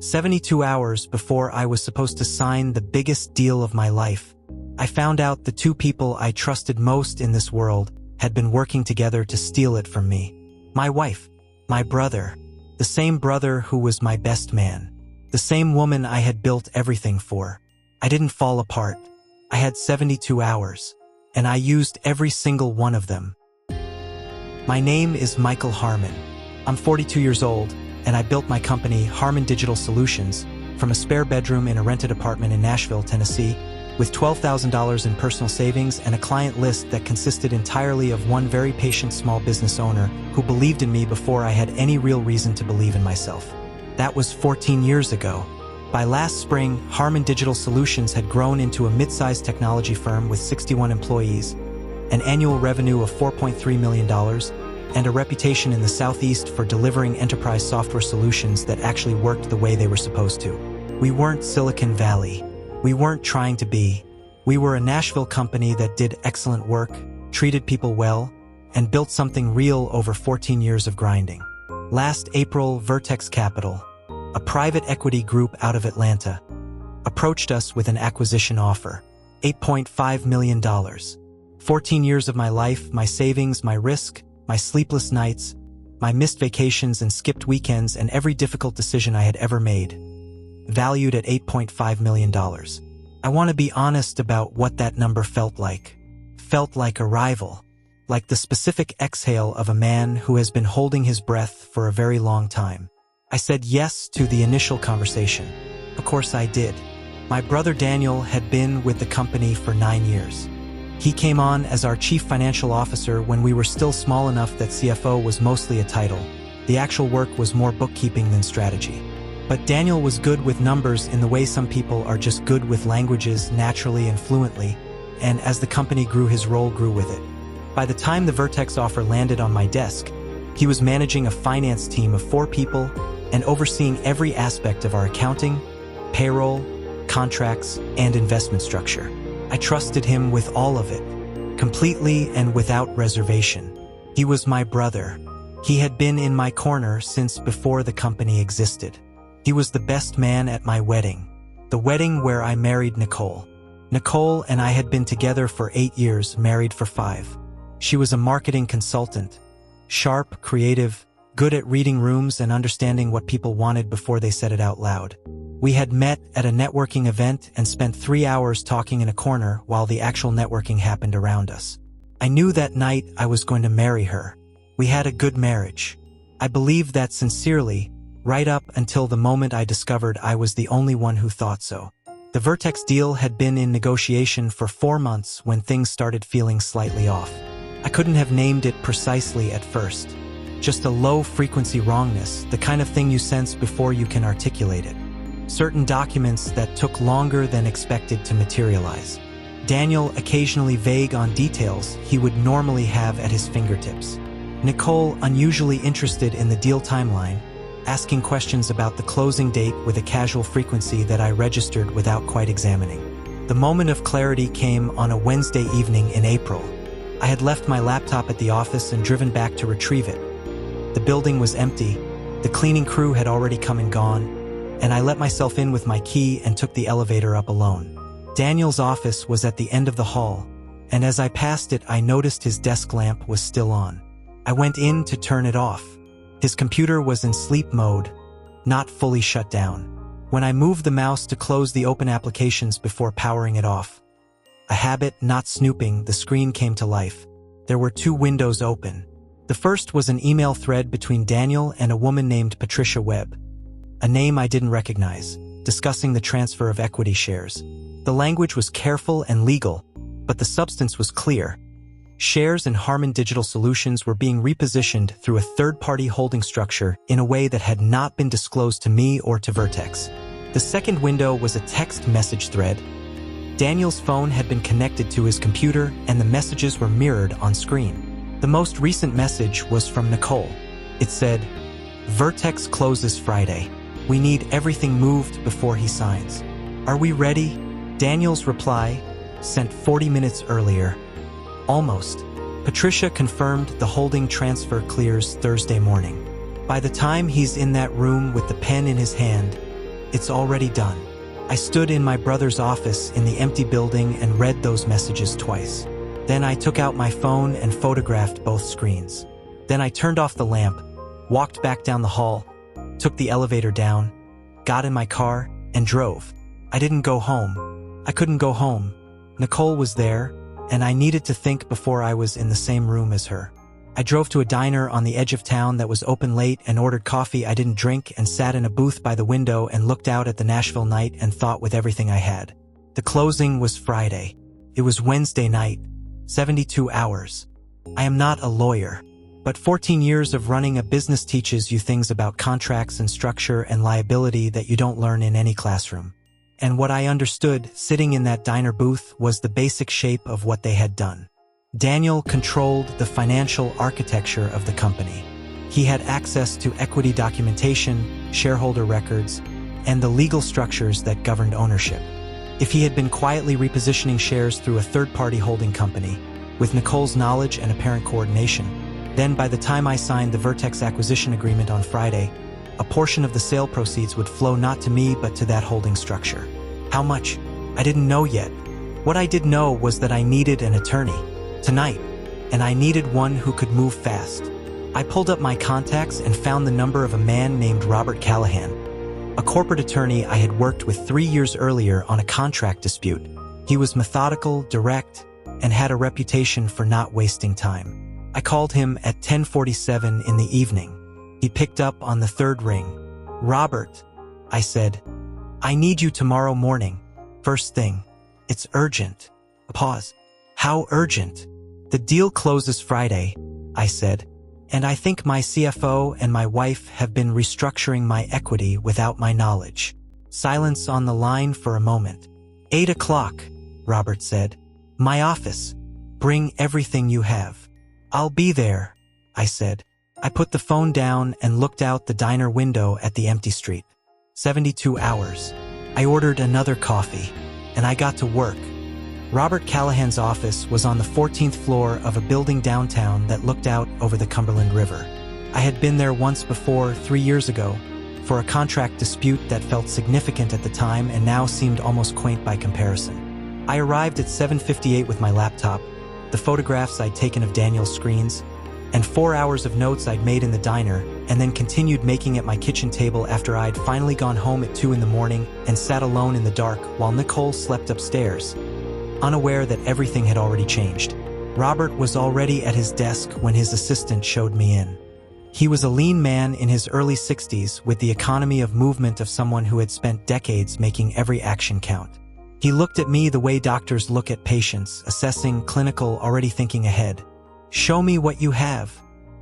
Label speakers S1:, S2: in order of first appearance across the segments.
S1: 72 hours before I was supposed to sign the biggest deal of my life, I found out the two people I trusted most in this world had been working together to steal it from me. My wife, my brother, the same brother who was my best man, the same woman I had built everything for. I didn't fall apart. I had 72 hours, and I used every single one of them. My name is Michael Harmon. I'm 42 years old, and I built my company, Harmon Digital Solutions, from a spare bedroom in a rented apartment in Nashville, Tennessee, with $12,000 in personal savings and a client list that consisted entirely of one very patient small business owner who believed in me before I had any real reason to believe in myself. That was 14 years ago. By last spring, Harmon Digital Solutions had grown into a mid-sized technology firm with 61 employees, an annual revenue of $4.3 million, and a reputation in the Southeast for delivering enterprise software solutions that actually worked the way they were supposed to. We weren't Silicon Valley. We weren't trying to be. We were a Nashville company that did excellent work, treated people well, and built something real over 14 years of grinding. Last April, Vertex Capital, a private equity group out of Atlanta, approached us with an acquisition offer, $8.5 million. 14 years of my life, my savings, my risk, my sleepless nights, my missed vacations and skipped weekends, and every difficult decision I had ever made, valued at $8.5 million. I want to be honest about what that number felt like. Felt like a rival, like the specific exhale of a man who has been holding his breath for a very long time. I said yes to the initial conversation. Of course I did. My brother Daniel had been with the company for 9 years. He came on as our chief financial officer when we were still small enough that CFO was mostly a title. The actual work was more bookkeeping than strategy. But Daniel was good with numbers in the way some people are just good with languages naturally and fluently, and as the company grew, his role grew with it. By the time the Vertex offer landed on my desk, he was managing a finance team of 4 people and overseeing every aspect of our accounting, payroll, contracts, and investment structure. I trusted him with all of it, completely and without reservation. He was my brother. He had been in my corner since before the company existed. He was the best man at my wedding, the wedding where I married Nicole. Nicole and I had been together for 8 years, married for 5. She was a marketing consultant, sharp, creative, good at reading rooms and understanding what people wanted before they said it out loud. We had met at a networking event and spent 3 hours talking in a corner while the actual networking happened around us. I knew that night I was going to marry her. We had a good marriage. I believed that sincerely, right up until the moment I discovered I was the only one who thought so. The Vertex deal had been in negotiation for 4 months when things started feeling slightly off. I couldn't have named it precisely at first. Just a low-frequency wrongness, the kind of thing you sense before you can articulate it. Certain documents that took longer than expected to materialize. Daniel occasionally vague on details he would normally have at his fingertips. Nicole unusually interested in the deal timeline, asking questions about the closing date with a casual frequency that I registered without quite examining. The moment of clarity came on a Wednesday evening in April. I had left my laptop at the office and driven back to retrieve it. The building was empty, the cleaning crew had already come and gone, and I let myself in with my key and took the elevator up alone. Daniel's office was at the end of the hall, and as I passed it, I noticed his desk lamp was still on. I went in to turn it off. His computer was in sleep mode, not fully shut down. When I moved the mouse to close the open applications before powering it off, a habit not snooping, the screen came to life. There were 2 windows open. The first was an email thread between Daniel and a woman named Patricia Webb, a name I didn't recognize, discussing the transfer of equity shares. The language was careful and legal, but the substance was clear. Shares in Harmon Digital Solutions were being repositioned through a third-party holding structure in a way that had not been disclosed to me or to Vertex. The second window was a text message thread. Daniel's phone had been connected to his computer, and the messages were mirrored on screen. The most recent message was from Nicole. It said, "Vertex closes Friday. We need everything moved before he signs. Are we ready?" Daniel's reply, sent 40 minutes earlier. Almost. Patricia confirmed the holding transfer clears Thursday morning. By the time he's in that room with the pen in his hand, It's already done. I stood in my brother's office in the empty building and read those messages twice. Then I took out my phone and photographed both screens. Then I turned off the lamp, walked back down the hall, took the elevator down, got in my car, and drove. I didn't go home. I couldn't go home. Nicole was there, and I needed to think before I was in the same room as her. I drove to a diner on the edge of town that was open late and ordered coffee I didn't drink and sat in a booth by the window and looked out at the Nashville night and thought with everything I had. The closing was Friday. It was Wednesday night. 72 hours. I am not a lawyer, but 14 years of running a business teaches you things about contracts and structure and liability that you don't learn in any classroom. And what I understood, sitting in that diner booth, was the basic shape of what they had done. Daniel controlled the financial architecture of the company. He had access to equity documentation, shareholder records, and the legal structures that governed ownership. If he had been quietly repositioning shares through a third-party holding company, with Nicole's knowledge and apparent coordination, then by the time I signed the Vertex acquisition agreement on Friday, a portion of the sale proceeds would flow not to me but to that holding structure. How much? I didn't know yet. What I did know was that I needed an attorney. Tonight. And I needed one who could move fast. I pulled up my contacts and found the number of a man named Robert Callahan, a corporate attorney I had worked with 3 years earlier on a contract dispute. He was methodical, direct, and had a reputation for not wasting time. I called him at 10:47 in the evening. He picked up on the third ring. "Robert," I said, "I need you tomorrow morning. First thing. It's urgent." A pause. "How urgent?" "The deal closes Friday," I said, "and I think my CFO and my wife have been restructuring my equity without my knowledge." Silence on the line for a moment. 8 o'clock, Robert said. "My office. Bring everything you have." "I'll be there," I said. I put the phone down and looked out the diner window at the empty street. 72 hours. I ordered another coffee, and I got to work. Robert Callahan's office was on the 14th floor of a building downtown that looked out over the Cumberland River. I had been there once before, 3 years ago, for a contract dispute that felt significant at the time and now seemed almost quaint by comparison. I arrived at 7:58 with my laptop, the photographs I'd taken of Daniel's screens, and 4 hours of notes I'd made in the diner, and then continued making at my kitchen table after I'd finally gone home at 2 in the morning and sat alone in the dark while Nicole slept upstairs, unaware that everything had already changed. Robert was already at his desk when his assistant showed me in. He was a lean man in his early 60s with the economy of movement of someone who had spent decades making every action count. He looked at me the way doctors look at patients, assessing, clinical, already thinking ahead. "Show me what you have,"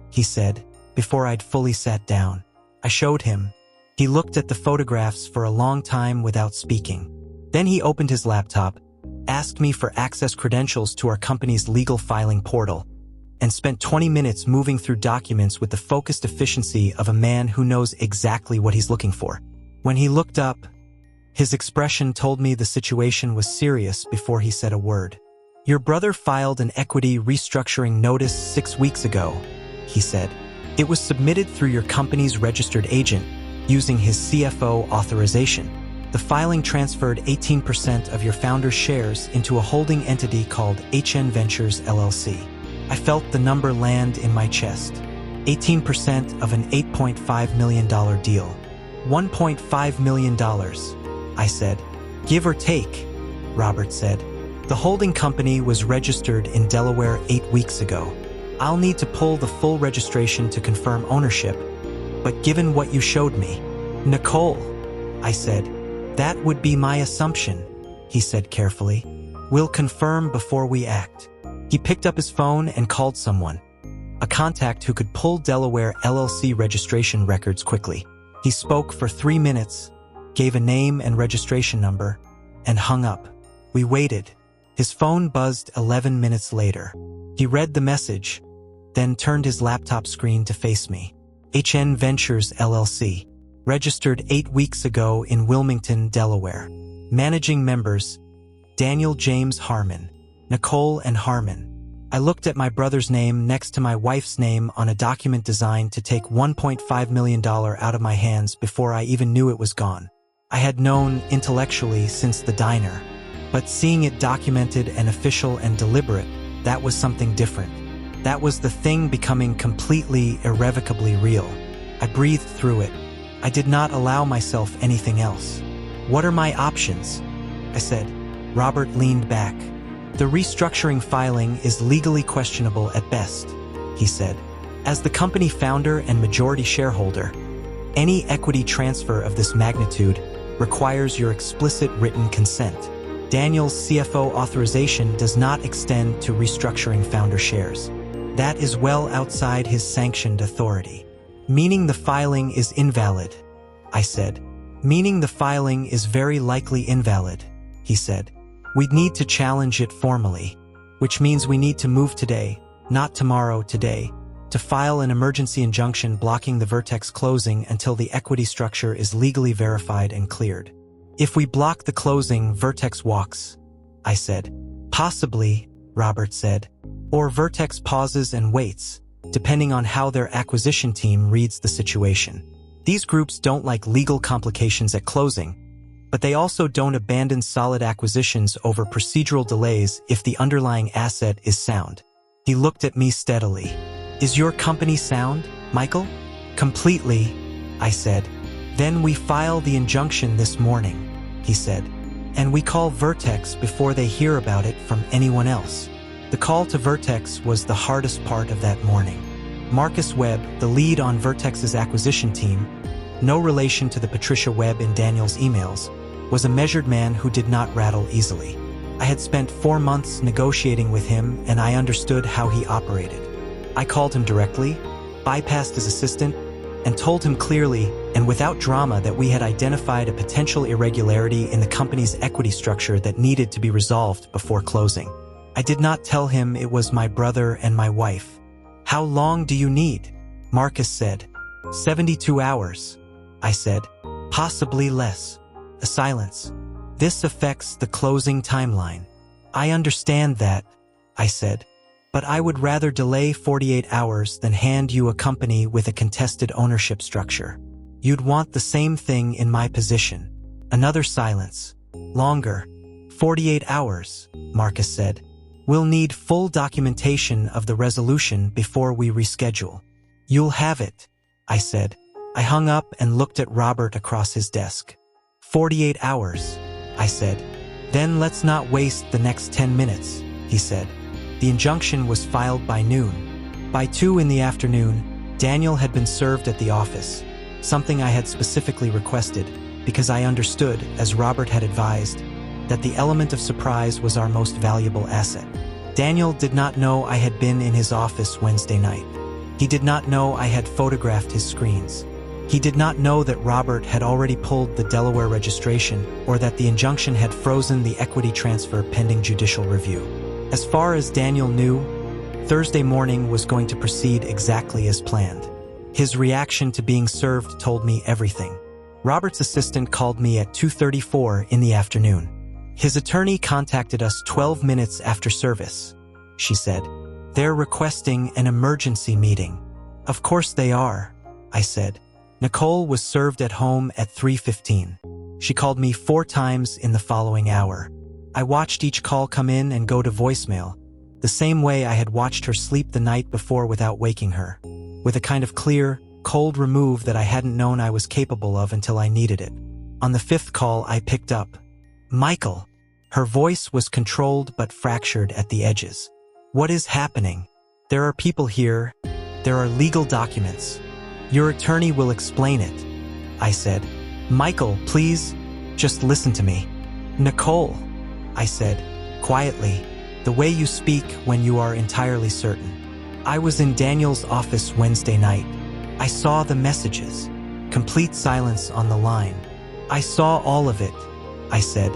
S1: he said, before I'd fully sat down. I showed him. He looked at the photographs for a long time without speaking. Then he opened his laptop, asked me for access credentials to our company's legal filing portal, and spent 20 minutes moving through documents with the focused efficiency of a man who knows exactly what he's looking for. When he looked up, his expression told me the situation was serious before he said a word. "Your brother filed an equity restructuring notice 6 weeks ago," he said. "It was submitted through your company's registered agent, using his CFO authorization. The filing transferred 18% of your founder's shares into a holding entity called HN Ventures LLC. I felt the number land in my chest. 18% of an $8.5 million deal. $1.5 million, I said. "Give or take," Robert said. "The holding company was registered in Delaware 8 weeks ago. I'll need to pull the full registration to confirm ownership, but given what you showed me..." "Nicole," I said. "That would be my assumption," he said carefully. "We'll confirm before we act." He picked up his phone and called someone, a contact who could pull Delaware LLC registration records quickly. He spoke for 3 minutes, gave a name and registration number, and hung up. We waited. His phone buzzed 11 minutes later. He read the message, then turned his laptop screen to face me. HN Ventures LLC. Registered 8 weeks ago in Wilmington, Delaware. Managing members, Daniel James Harmon, Nicole and Harmon. I looked at my brother's name next to my wife's name on a document designed to take $1.5 million out of my hands before I even knew it was gone. I had known intellectually since the diner, but seeing it documented and official and deliberate, that was something different. That was the thing becoming completely, irrevocably real. I breathed through it. I did not allow myself anything else. What are my options? I said. Robert leaned back. The restructuring filing is legally questionable at best, he said. As the company founder and majority shareholder, any equity transfer of this magnitude requires your explicit written consent. Daniel's CFO authorization does not extend to restructuring founder shares. That is well outside his sanctioned authority. Meaning the filing is invalid, I said. Meaning the filing is very likely invalid, he said. We'd need to challenge it formally, which means we need to move today, not tomorrow, today, to file an emergency injunction blocking the Vertex closing until the equity structure is legally verified and cleared. If we block the closing, Vertex walks, I said. Possibly, Robert said. Or Vertex pauses and waits, depending on how their acquisition team reads the situation. These groups don't like legal complications at closing, but they also don't abandon solid acquisitions over procedural delays if the underlying asset is sound. He looked at me steadily. Is your company sound, Michael? Completely, I said. Then we file the injunction this morning, he said. And we call Vertex before they hear about it from anyone else. The call to Vertex was the hardest part of that morning. Marcus Webb, the lead on Vertex's acquisition team, no relation to the Patricia Webb in Daniel's emails, was a measured man who did not rattle easily. I had spent 4 months negotiating with him, and I understood how he operated. I called him directly, bypassed his assistant, and told him clearly and without drama that we had identified a potential irregularity in the company's equity structure that needed to be resolved before closing. I did not tell him it was my brother and my wife. How long do you need? Marcus said. 72 hours. I said. Possibly less. A silence. This affects the closing timeline. I understand that, I said. But I would rather delay 48 hours than hand you a company with a contested ownership structure. You'd want the same thing in my position. Another silence. Longer. 48 hours, Marcus said. We'll need full documentation of the resolution before we reschedule. You'll have it, I said. I hung up and looked at Robert across his desk. 48 hours, I said. Then let's not waste the next 10 minutes, he said. The injunction was filed by noon. By 2 in the afternoon, Daniel had been served at the office, something I had specifically requested because I understood, as Robert had advised, that the element of surprise was our most valuable asset. Daniel did not know I had been in his office Wednesday night. He did not know I had photographed his screens. He did not know that Robert had already pulled the Delaware registration or that the injunction had frozen the equity transfer pending judicial review. As far as Daniel knew, Thursday morning was going to proceed exactly as planned. His reaction to being served told me everything. Robert's assistant called me at 2:34 in the afternoon. His attorney contacted us 12 minutes after service, she said. They're requesting an emergency meeting. Of course they are, I said. Nicole was served at home at 3:15. She called me 4 times in the following hour. I watched each call come in and go to voicemail, the same way I had watched her sleep the night before without waking her, with a kind of clear, cold remove that I hadn't known I was capable of until I needed it. On the 5th call, I picked up. Michael. Her voice was controlled but fractured at the edges. What is happening? There are people here. There are legal documents. Your attorney will explain it, I said. Michael, please, just listen to me. Nicole, I said, quietly, the way you speak when you are entirely certain. I was in Daniel's office Wednesday night. I saw the messages. Complete silence on the line. I saw all of it, I said.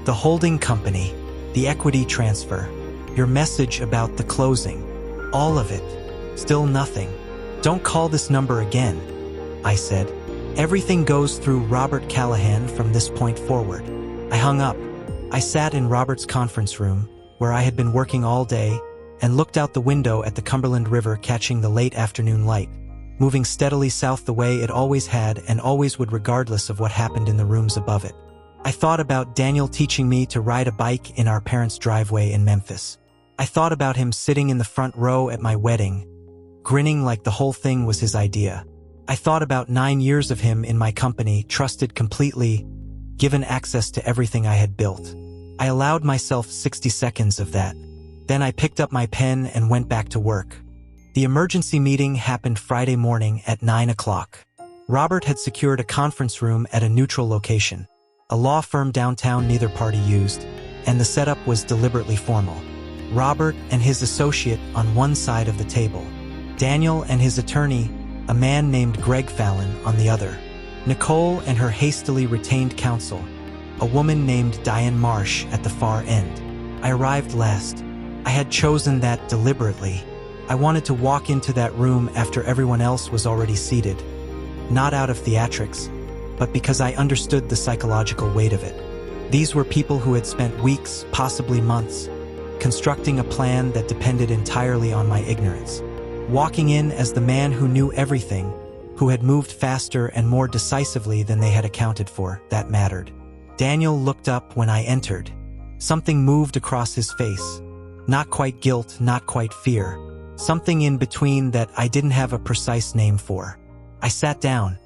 S1: The holding company, the equity transfer, your message about the closing, all of it. Still nothing. Don't call this number again, I said. Everything goes through Robert Callahan from this point forward. I hung up. I sat in Robert's conference room, where I had been working all day, and looked out the window at the Cumberland River catching the late afternoon light. moving steadily south the way it always had and always would regardless of what happened in the rooms above it. I thought about Daniel teaching me to ride a bike in our parents' driveway in Memphis. I thought about him sitting in the front row at my wedding, grinning like the whole thing was his idea. I thought about 9 years of him in my company, trusted completely, given access to everything I had built. I allowed myself 60 seconds of that. Then I picked up my pen and went back to work. The emergency meeting happened Friday morning at 9 o'clock. Robert had secured a conference room at a neutral location, a law firm downtown neither party used, and the setup was deliberately formal. Robert and his associate on one side of the table, Daniel and his attorney, a man named Greg Fallon, on the other. Nicole and her hastily retained counsel, a woman named Diane Marsh, at the far end. I arrived last. I had chosen that deliberately. I wanted to walk into that room after everyone else was already seated, not out of theatrics, but because I understood the psychological weight of it. These were people who had spent weeks, possibly months, constructing a plan that depended entirely on my ignorance. Walking in as the man who knew everything, who had moved faster and more decisively than they had accounted for, that mattered. Daniel looked up when I entered. Something moved across his face. Not quite guilt, not quite fear. Something in between that I didn't have a precise name for. I sat down,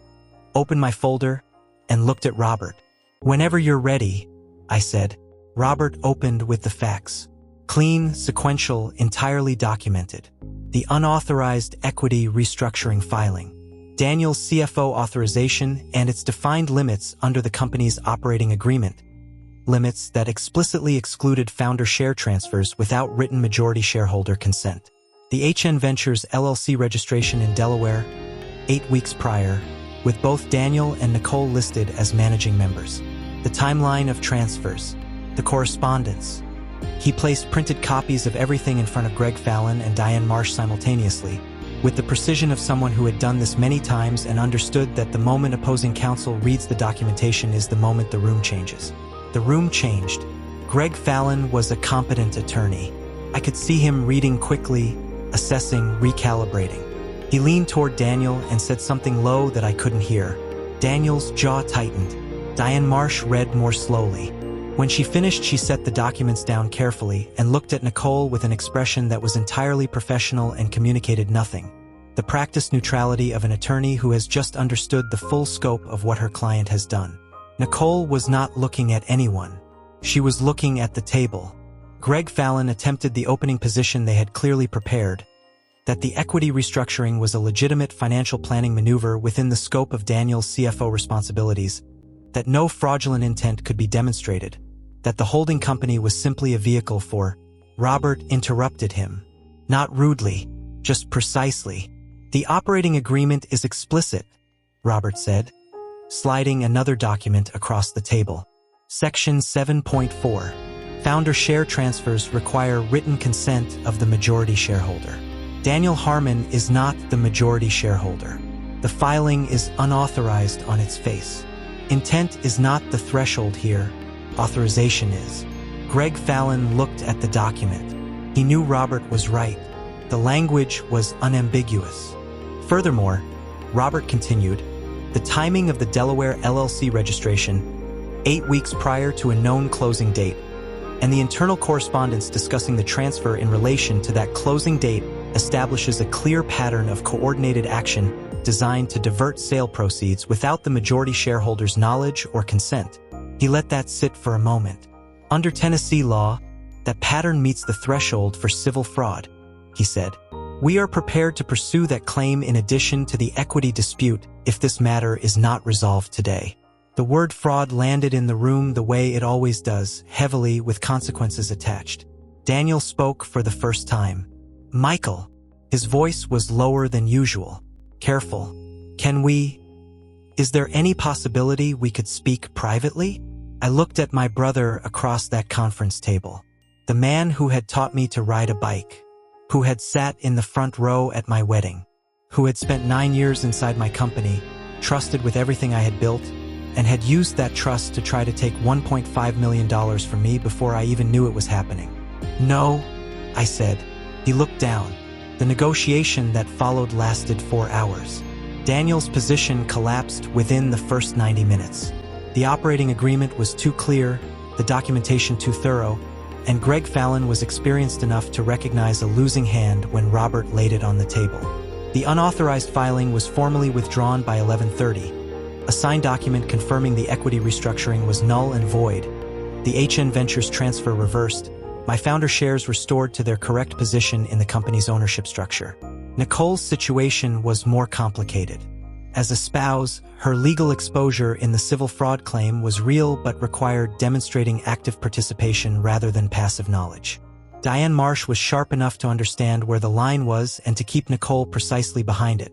S1: opened my folder, and looked at Robert. "Whenever you're ready," I said. Robert opened with the facts. Clean, sequential, entirely documented. The unauthorized equity restructuring filing. Daniel's CFO authorization and its defined limits under the company's operating agreement. Limits that explicitly excluded founder share transfers without written majority shareholder consent. The HN Ventures LLC registration in Delaware, 8 weeks prior, with both Daniel and Nicole listed as managing members. The timeline of transfers. The correspondence. He placed printed copies of everything in front of Greg Fallon and Diane Marsh simultaneously, with the precision of someone who had done this many times and understood that the moment opposing counsel reads the documentation is the moment the room changes. The room changed. Greg Fallon was a competent attorney. I could see him reading quickly, assessing, recalibrating. He leaned toward Daniel and said something low that I couldn't hear. Daniel's jaw tightened. Diane Marsh read more slowly. When she finished, she set the documents down carefully and looked at Nicole with an expression that was entirely professional and communicated nothing. The practiced neutrality of an attorney who has just understood the full scope of what her client has done. Nicole was not looking at anyone. She was looking at the table. Greg Fallon attempted the opening position they had clearly prepared, that the equity restructuring was a legitimate financial planning maneuver within the scope of Daniel's CFO responsibilities, that no fraudulent intent could be demonstrated, that the holding company was simply a vehicle for. Robert interrupted him. Not rudely, just precisely. "The operating agreement is explicit," Robert said, sliding another document across the table. Section 7.4. Founder share transfers require written consent of the majority shareholder. Daniel Harmon is not the majority shareholder. The filing is unauthorized on its face. Intent is not the threshold here. Authorization is. Greg Fallon looked at the document. He knew Robert was right. The language was unambiguous. Furthermore, Robert continued, the timing of the Delaware LLC registration, 8 weeks prior to a known closing date, and the internal correspondence discussing the transfer in relation to that closing date establishes a clear pattern of coordinated action designed to divert sale proceeds without the majority shareholder's knowledge or consent. He let that sit for a moment. Under Tennessee law, that pattern meets the threshold for civil fraud, he said. We are prepared to pursue that claim in addition to the equity dispute if this matter is not resolved today. The word fraud landed in the room the way it always does, heavily with consequences attached. Daniel spoke for the first time. Michael. His voice was lower than usual. Careful. Is there any possibility we could speak privately? I looked at my brother across that conference table. The man who had taught me to ride a bike, who had sat in the front row at my wedding, who had spent 9 years inside my company, trusted with everything I had built, and had used that trust to try to take $1.5 million from me before I even knew it was happening. No, I said. He looked down. The negotiation that followed lasted 4 hours. Daniel's position collapsed within the first 90 minutes. The operating agreement was too clear, the documentation too thorough, and Greg Fallon was experienced enough to recognize a losing hand when Robert laid it on the table. The unauthorized filing was formally withdrawn by 11:30. A signed document confirming the equity restructuring was null and void. The HN Ventures transfer reversed. My founder shares restored to their correct position in the company's ownership structure. Nicole's situation was more complicated. As a spouse, her legal exposure in the civil fraud claim was real but required demonstrating active participation rather than passive knowledge. Diane Marsh was sharp enough to understand where the line was and to keep Nicole precisely behind it.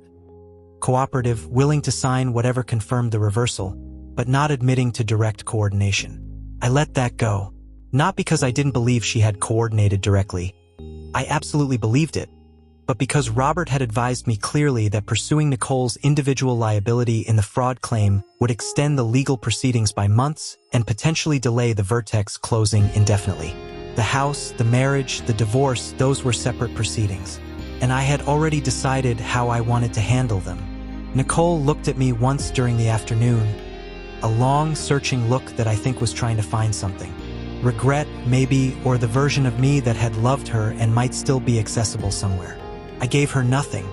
S1: Cooperative, willing to sign whatever confirmed the reversal, but not admitting to direct coordination. I let that go. Not because I didn't believe she had coordinated directly. I absolutely believed it. But because Robert had advised me clearly that pursuing Nicole's individual liability in the fraud claim would extend the legal proceedings by months and potentially delay the Vertex closing indefinitely. The house, the marriage, the divorce, those were separate proceedings. And I had already decided how I wanted to handle them. Nicole looked at me once during the afternoon, a long, searching look that I think was trying to find something. Regret, maybe, or the version of me that had loved her and might still be accessible somewhere. I gave her nothing,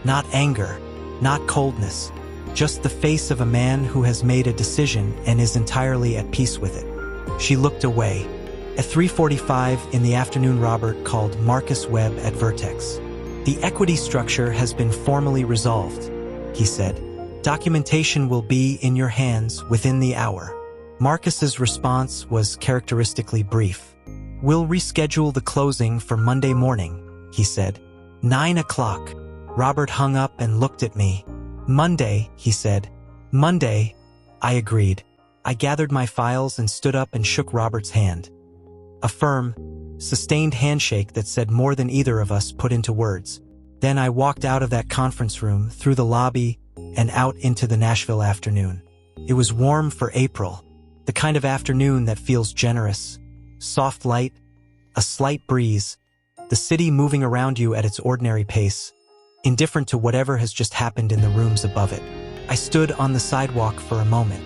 S1: not anger, not coldness, just the face of a man who has made a decision and is entirely at peace with it. She looked away. At 3:45 in the afternoon, Robert called Marcus Webb at Vertex. The equity structure has been formally resolved, he said. Documentation will be in your hands within the hour. Marcus's response was characteristically brief. We'll reschedule the closing for Monday morning, he said. 9 o'clock. Robert hung up and looked at me. Monday, he said. Monday, I agreed. I gathered my files and stood up and shook Robert's hand. A firm, sustained handshake that said more than either of us put into words. Then I walked out of that conference room, through the lobby, and out into the Nashville afternoon. It was warm for April, the kind of afternoon that feels generous. Soft light, a slight breeze, the city moving around you at its ordinary pace, indifferent to whatever has just happened in the rooms above it. I stood on the sidewalk for a moment.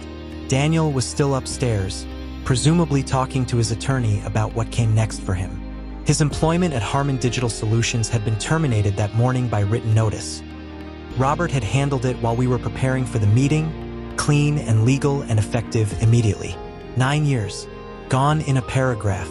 S1: Daniel was still upstairs, presumably talking to his attorney about what came next for him. His employment at Harman Digital Solutions had been terminated that morning by written notice. Robert had handled it while we were preparing for the meeting, clean and legal and effective immediately. 9 years, gone in a paragraph.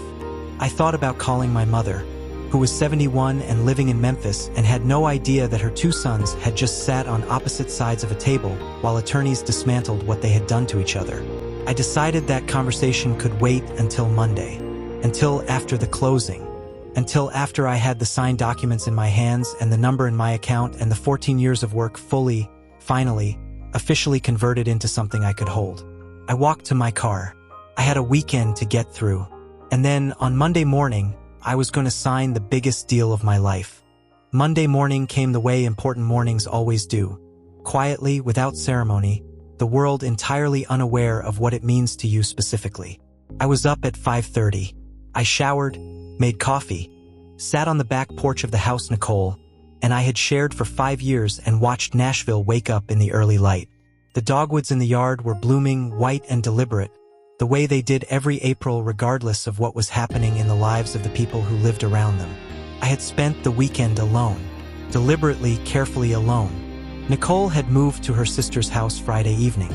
S1: I thought about calling my mother, who was 71 and living in Memphis and had no idea that her 2 sons had just sat on opposite sides of a table while attorneys dismantled what they had done to each other. I decided that conversation could wait until Monday, until after the closing, until after I had the signed documents in my hands and the number in my account and the 14 years of work fully, finally, officially converted into something I could hold. I walked to my car. I had a weekend to get through. And then, on Monday morning, I was going to sign the biggest deal of my life. Monday morning came the way important mornings always do. Quietly, without ceremony, the world entirely unaware of what it means to you specifically. I was up at 5:30. I showered, made coffee, sat on the back porch of the house Nicole and I had shared for 5 years and watched Nashville wake up in the early light. The dogwoods in the yard were blooming white and deliberate, the way they did every April regardless of what was happening in the lives of the people who lived around them. I had spent the weekend alone, deliberately, carefully alone. Nicole had moved to her sister's house Friday evening.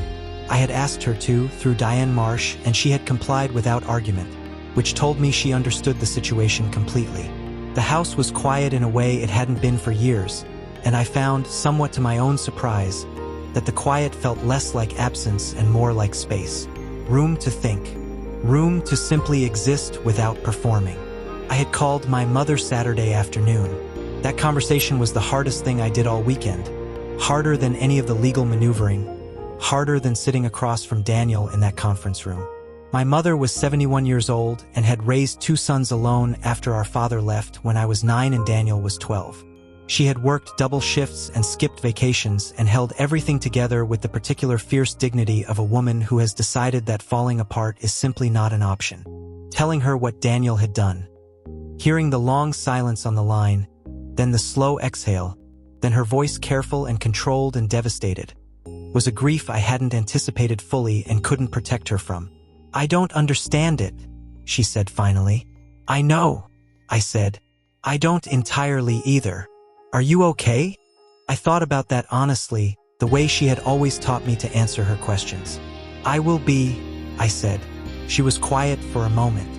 S1: I had asked her to, through Diane Marsh, and she had complied without argument, which told me she understood the situation completely. The house was quiet in a way it hadn't been for years, and I found, somewhat to my own surprise, that the quiet felt less like absence and more like space. Room to think. Room to simply exist without performing. I had called my mother Saturday afternoon. That conversation was the hardest thing I did all weekend. Harder than any of the legal maneuvering. Harder than sitting across from Daniel in that conference room. My mother was 71 years old and had raised 2 sons alone after our father left when I was 9 and Daniel was 12. She had worked double shifts and skipped vacations and held everything together with the particular fierce dignity of a woman who has decided that falling apart is simply not an option. Telling her what Daniel had done. Hearing the long silence on the line, then the slow exhale, Then her voice, careful and controlled and devastated, was a grief I hadn't anticipated fully and couldn't protect her from. "I don't understand it," she said finally. "I know," I said. "I don't entirely either. Are you okay?" I thought about that honestly, the way she had always taught me to answer her questions. "I will be," I said. She was quiet for a moment.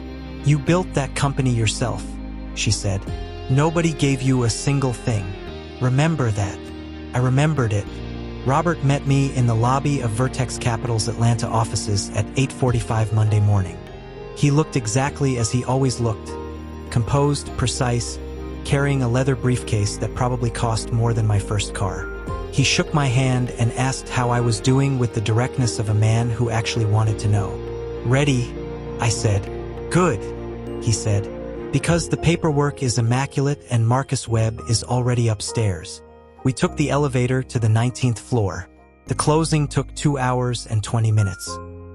S1: "You built that company yourself," she said. "Nobody gave you a single thing. Remember that." I remembered it. Robert met me in the lobby of Vertex Capital's Atlanta offices at 8:45 Monday morning. He looked exactly as he always looked, composed, precise, carrying a leather briefcase that probably cost more than my first car. He shook my hand and asked how I was doing with the directness of a man who actually wanted to know. "Ready," I said. "Good," he said, "because the paperwork is immaculate and Marcus Webb is already upstairs." We took the elevator to the 19th floor. The closing took 2 hours and 20 minutes.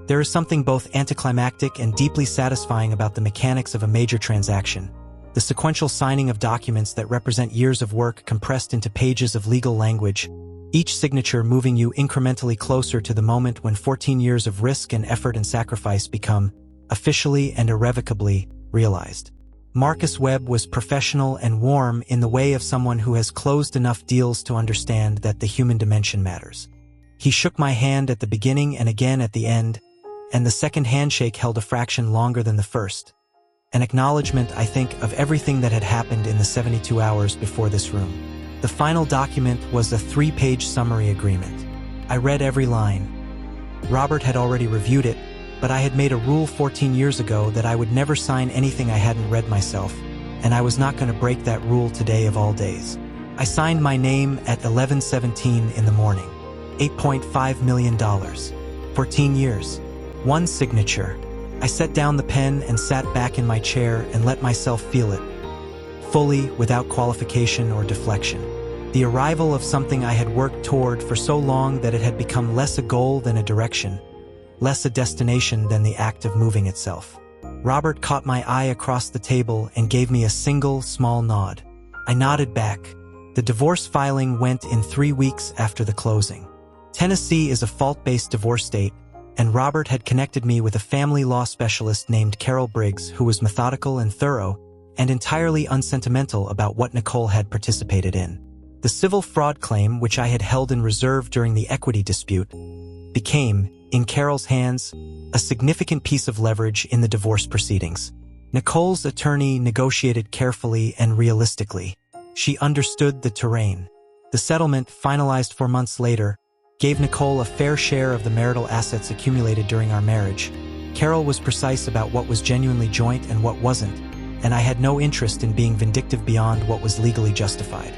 S1: There is something both anticlimactic and deeply satisfying about the mechanics of a major transaction. The sequential signing of documents that represent years of work compressed into pages of legal language, each signature moving you incrementally closer to the moment when 14 years of risk and effort and sacrifice become, officially and irrevocably, realized. Marcus Webb was professional and warm in the way of someone who has closed enough deals to understand that the human dimension matters. He shook my hand at the beginning and again at the end, and the second handshake held a fraction longer than the first. An acknowledgement, I think, of everything that had happened in the 72 hours before this room. The final document was a 3-page summary agreement. I read every line. Robert had already reviewed it, but I had made a rule 14 years ago that I would never sign anything I hadn't read myself, and I was not going to break that rule today of all days. I signed my name at 11:17 in the morning. $8.5 million. 14 years. One signature. I set down the pen and sat back in my chair and let myself feel it, fully, without qualification or deflection. The arrival of something I had worked toward for so long that it had become less a goal than a direction, less a destination than the act of moving itself. Robert caught my eye across the table and gave me a single, small nod. I nodded back. The divorce filing went in 3 weeks after the closing. Tennessee is a fault-based divorce state, and Robert had connected me with a family law specialist named Carol Briggs who was methodical and thorough, and entirely unsentimental about what Nicole had participated in. The civil fraud claim, which I had held in reserve during the equity dispute, became, in Carol's hands, a significant piece of leverage in the divorce proceedings. Nicole's attorney negotiated carefully and realistically. She understood the terrain. The settlement, finalized 4 months later, gave Nicole a fair share of the marital assets accumulated during our marriage. Carol was precise about what was genuinely joint and what wasn't, and I had no interest in being vindictive beyond what was legally justified.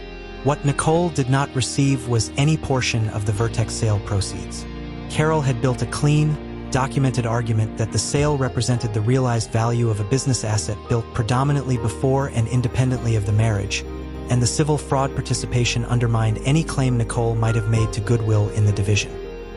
S1: What Nicole did not receive was any portion of the Vertex sale proceeds. Carol had built a clean, documented argument that the sale represented the realized value of a business asset built predominantly before and independently of the marriage, and the civil fraud participation undermined any claim Nicole might have made to goodwill in the division.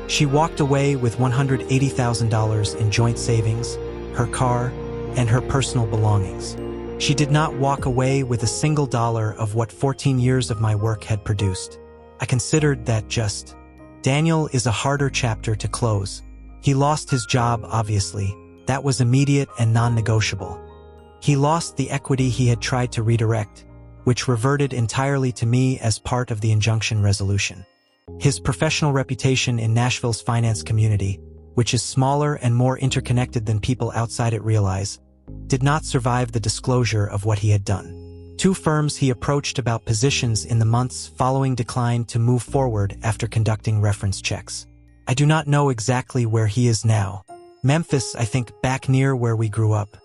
S1: She walked away with $180,000 in joint savings, her car, and her personal belongings. She did not walk away with a single dollar of what 14 years of my work had produced. I considered that just. Daniel is a harder chapter to close. He lost his job, obviously. That was immediate and non-negotiable. He lost the equity he had tried to redirect, which reverted entirely to me as part of the injunction resolution. His professional reputation in Nashville's finance community, which is smaller and more interconnected than people outside it realize, did not survive the disclosure of what he had done. 2 firms he approached about positions in the months following declined to move forward after conducting reference checks. I do not know exactly where he is now. Memphis, I think, back near where we grew up.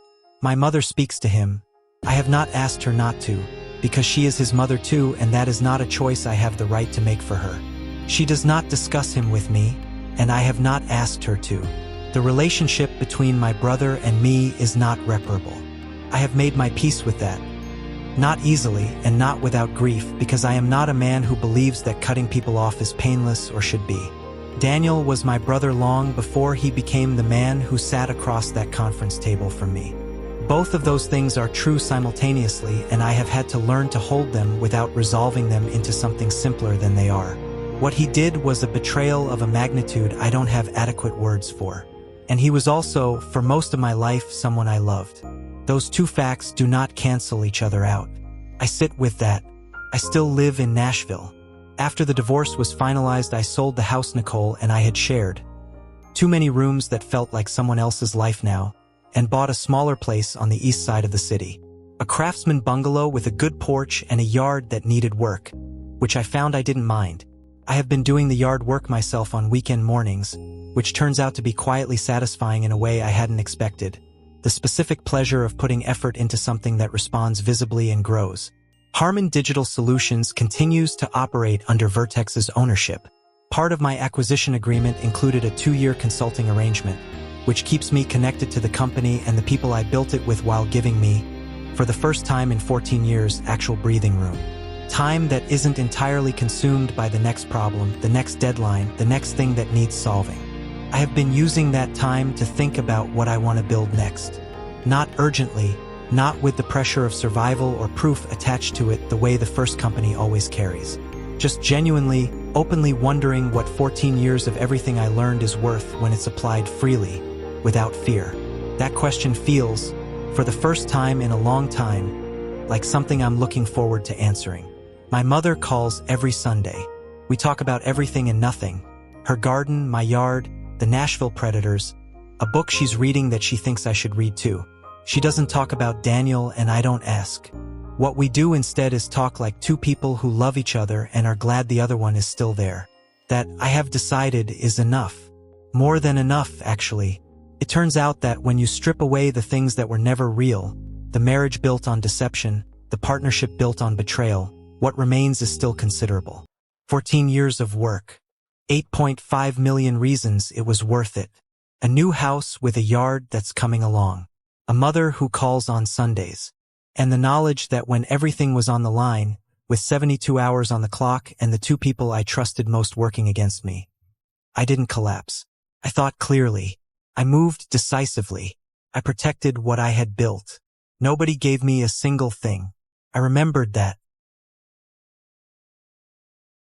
S1: My mother speaks to him. I have not asked her not to, because she is his mother too, and that is not a choice I have the right to make for her. She does not discuss him with me, and I have not asked her to. The relationship between my brother and me is not reparable. I have made my peace with that. Not easily, and not without grief, because I am not a man who believes that cutting people off is painless or should be. Daniel was my brother long before he became the man who sat across that conference table from me. Both of those things are true simultaneously, and I have had to learn to hold them without resolving them into something simpler than they are. What he did was a betrayal of a magnitude I don't have adequate words for. And he was also, for most of my life, someone I loved. Those two facts do not cancel each other out. I sit with that. I still live in Nashville. After the divorce was finalized, I sold the house Nicole and I had shared. Too many rooms that felt like someone else's life now, and bought a smaller place on the east side of the city. A craftsman bungalow with a good porch and a yard that needed work, which I found I didn't mind. I have been doing the yard work myself on weekend mornings, which turns out to be quietly satisfying in a way I hadn't expected. The specific pleasure of putting effort into something that responds visibly and grows. Harman Digital Solutions continues to operate under Vertex's ownership. Part of my acquisition agreement included a 2-year consulting arrangement, which keeps me connected to the company and the people I built it with while giving me, for the first time in 14 years, actual breathing room. Time that isn't entirely consumed by the next problem, the next deadline, the next thing that needs solving. I have been using that time to think about what I want to build next. Not urgently, not with the pressure of survival or proof attached to it the way the first company always carries. Just genuinely, openly wondering what 14 years of everything I learned is worth when it's applied freely, without fear. That question feels, for the first time in a long time, like something I'm looking forward to answering. My mother calls every Sunday. We talk about everything and nothing. Her garden, my yard, the Nashville Predators, a book she's reading that she thinks I should read too. She doesn't talk about Daniel and I don't ask. What we do instead is talk like two people who love each other and are glad the other one is still there. That, I have decided, is enough. More than enough, actually. It turns out that when you strip away the things that were never real, the marriage built on deception, the partnership built on betrayal, what remains is still considerable. 14 years of work. 8.5 million reasons it was worth it. A new house with a yard that's coming along. A mother who calls on Sundays. And the knowledge that when everything was on the line, with 72 hours on the clock and the two people I trusted most working against me, I didn't collapse. I thought clearly. I moved decisively. I protected what I had built. Nobody gave me a single thing. I remembered that.